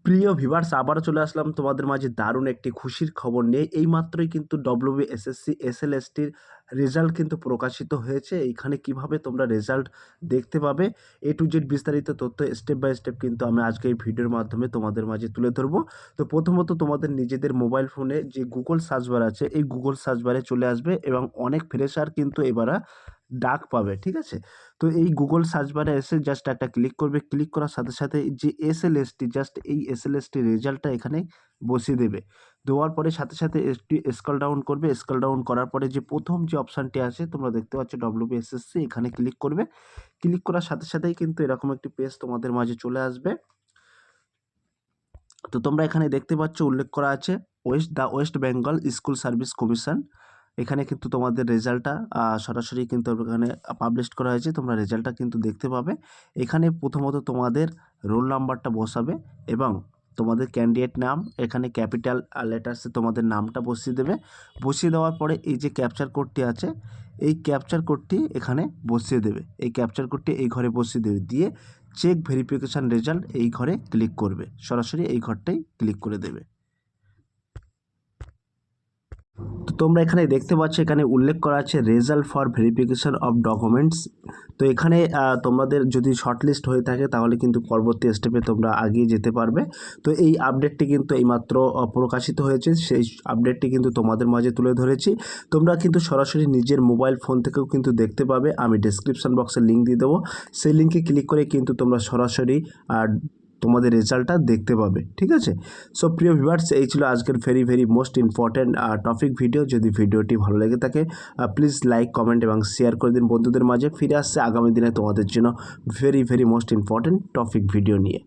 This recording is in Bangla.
প্রিয় ভিউয়ার্স, আবারও চলে আসলাম তোমাদের মাঝে দারুণ একটি খুশির খবর নিয়ে। এইমাত্রই কিন্তু ডব্লিউবিএসএসসি এসএলএসটির রেজাল্ট কিন্তু প্রকাশিত হয়েছে। এইখানে কিভাবে তোমরা রেজাল্ট দেখতে পাবে এ টু জেড বিস্তারিত তথ্য স্টেপ বাই স্টেপ কিন্তু আমি আজকে এই ভিডিওর মাধ্যমে তোমাদের মাঝে তুলে ধরবো। তো প্রথমত তোমাদের নিজেদের মোবাইল ফোনে যে গুগল সার্চ বার আছে এই গুগল সার্চ বারে চলে আসবে এবং অনেক ফ্রেশার কিন্তু এবারে ডাক পাবে, ঠিক আছে? তো এই গুগল সার্চ বারে এসে জাস্ট একটা ক্লিক করবে, ক্লিক করার সাথে সাথে যে এসএলএসটি জাস্ট এই এসএলএসটি রেজাল্টটা এখানে বসিয়ে দেবে। দেওয়ার পরে সাথে সাথে একটি স্ক্রল ডাউন করবে, স্ক্রল ডাউন করার পরে যে প্রথম যে অপশানটি আছে তোমরা দেখতে পাচ্ছ ডব্লিউবিএসএসসি, এখানে ক্লিক করবে। ক্লিক করার সাথে সাথেই কিন্তু এরকম একটি পেজ তোমাদের মাঝে চলে আসবে। তো তোমরা এখানে দেখতে পাচ্ছ উল্লেখ করা আছে West Bengal school service commission. এখানে কিন্তু তোমাদের রেজাল্টটা সরাসরি কিন্তু এখানে পাবলিশ করা হয়েছে, তোমরা রেজাল্টটা কিন্তু দেখতে পাবে। এখানে প্রথমত তোমাদের রোল নাম্বারটা বসাবে এবং তোমাদের ক্যান্ডিডেট নাম এখানে ক্যাপিটাল লেটার্সে তোমাদের নামটা বসিয়ে দেবে। বসিয়ে দেওয়ার পরে এই যে ক্যাপচার কোডটি আছে এই ক্যাপচার কোডটি এখানে বসিয়ে দেবে। এই ক্যাপচার কোডটি এই ঘরে বসিয়ে দেবে, দিয়ে চেক ভেরিফিকেশান রেজাল্ট এই ঘরে ক্লিক করবে, সরাসরি এই ঘরটাই ক্লিক করে দেবে। তো তোমরা এখানে দেখতে পাচ্ছ এখানে উল্লেখ করা আছে result for verification of documents. তো এখানে তোমাদের যদি শর্টলিস্ট হয়ে থাকে তাহলে কিন্তু পরবর্তী স্টেপে তোমরা এগিয়ে যেতে পারবে। তো এই আপডেটটি কিন্তু এইমাত্র প্রকাশিত হয়েছে, সেই আপডেটটি কিন্তু তোমাদের মাঝে তুলে ধরেছি। তোমরা কিন্তু সরাসরি নিজের মোবাইল ফোন থেকেও কিন্তু দেখতে পাবে, আমি ডেসক্রিপশন বক্সে লিঙ্ক দিয়ে দেবো। সেই লিঙ্কে ক্লিক করে কিন্তু তোমরা সরাসরি তোমাদের রেজাল্টটা দেখতে পাবে, ঠিক আছে? সো প্রিয় ভিউয়ার্স, এই ছিল আজকের very most important topic video. যদি ভিডিওটি ভালো লেগে থাকে প্লিজ লাইক, কমেন্ট এবং শেয়ার করে দিন বন্ধুদের মাঝে। ফিরে আসছে আগামী দিনে তোমাদের জন্য very most important topic video নিয়ে।